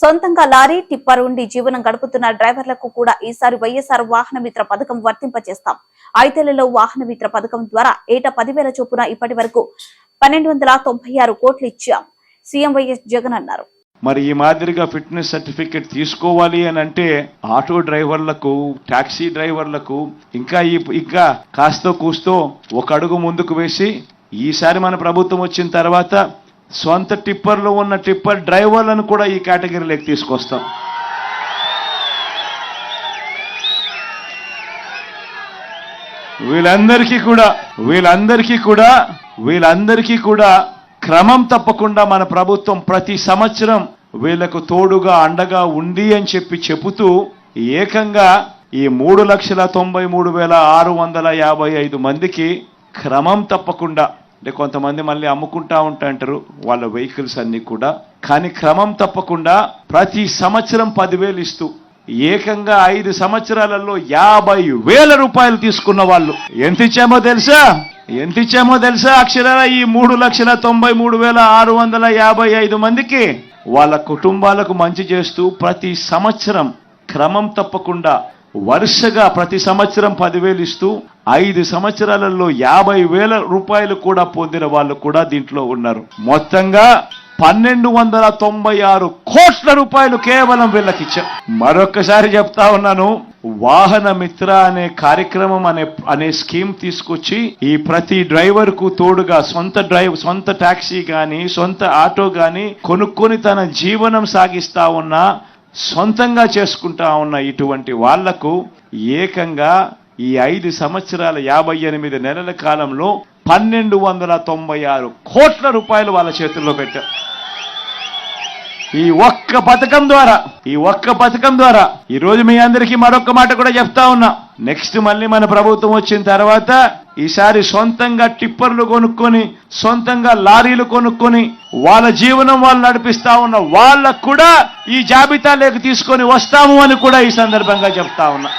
సొంతంగా lorry tipper ఉండి జీవనం గడుపుతున్న డ్రైవర్లకు కూడా ఈసారి వైఎస్ఆర్ వాహన మిత్ర పథకం వర్తింపచేస్తాం. 5 వాహన మిత్ర పథకం ద్వారా ఏటా 10,000 చొప్పున ఇప్పటి వరకు 1296 కోట్లు ఇచ్చాం సీఎం వైఎస్ జగన్ అన్నారు. మరి ఈ మాదిరిగా ఫిట్నెస్ సర్టిఫికెట్ తీసుకోవాలి అని అంటే ఆటో డ్రైవర్లకు, టాక్సీ డ్రైవర్లకు ఇంకా కాస్తో కూస్తో ఒక అడుగు ముందుకు వేసి ఈసారి మన ప్రభుత్వం వచ్చిన తర్వాత సొంత టిప్పర్లో ఉన్న టిప్పర్ డ్రైవర్లను కూడా ఈ కేటగిరీలోకి తీసుకొస్తాం. వీళ్ళందరికీ కూడా క్రమం తప్పకుండా మన ప్రభుత్వం ప్రతి సంవత్సరం వీళ్లకు తోడుగా అండగా ఉంది అని చెబుతూ ఏకంగా ఈ 3,93,655 మందికి క్రమం తప్పకుండా, అంటే కొంతమంది మళ్ళీ అమ్ముకుంటా ఉంటారు వాళ్ళ వెహికల్స్ అన్ని కూడా, కానీ క్రమం తప్పకుండా ప్రతి సంవత్సరం 10,000 ఇస్తూ ఏకంగా 5 సంవత్సరాలలో 50,000 రూపాయలు తీసుకున్న వాళ్ళు ఎంత ఇచ్చామో తెలుసా అక్షరాల ఈ 3,93,655 మందికి వాళ్ళ కుటుంబాలకు మంచి చేస్తూ ప్రతి సంవత్సరం క్రమం తప్పకుండా వరుసగా ప్రతి సంవత్సరం 10,000 ఇస్తూ 5 సంవత్సరాలలో 50,000 రూపాయలు కూడా పొందిన వాళ్ళు కూడా దీంట్లో ఉన్నారు. మొత్తంగా 1,296 కోట్ల రూపాయలు కేవలం వీళ్ళకి ఇచ్చాం. మరొకసారి చెప్తా ఉన్నాను, వాహన మిత్ర అనే కార్యక్రమం అనే స్కీమ్ తీసుకొచ్చి ఈ ప్రతి డ్రైవర్ కు తోడుగా సొంత టాక్సీ గాని సొంత ఆటో గాని కొనుక్కొని తన జీవనం సాగిస్తా ఉన్నా, సొంతంగా చేసుకుంటా ఉన్న ఇటువంటి వాళ్లకు ఏకంగా ఈ 5 సంవత్సరాల 58 నెలల కాలంలో 1,296 కోట్ల రూపాయలు వాళ్ళ చేతుల్లో పెట్టారు. ఈ ఒక్క పథకం ద్వారా ఈ రోజు మీ అందరికీ మరొక మాట కూడా చెప్తా ఉన్నా. నెక్స్ట్ మళ్ళీ మన ప్రభుత్వం వచ్చిన తర్వాత ఈసారి సొంతంగా టిప్పర్లు కొనుక్కొని సొంతంగా లారీలు కొనుక్కొని వాళ్ళ జీవనం వాళ్ళు నడిపిస్తా ఉన్న వాళ్ళకు కూడా ఈ జాబితాలోకి తీసుకొని వస్తాము అని కూడా ఈ సందర్భంగా చెప్తా ఉన్నా.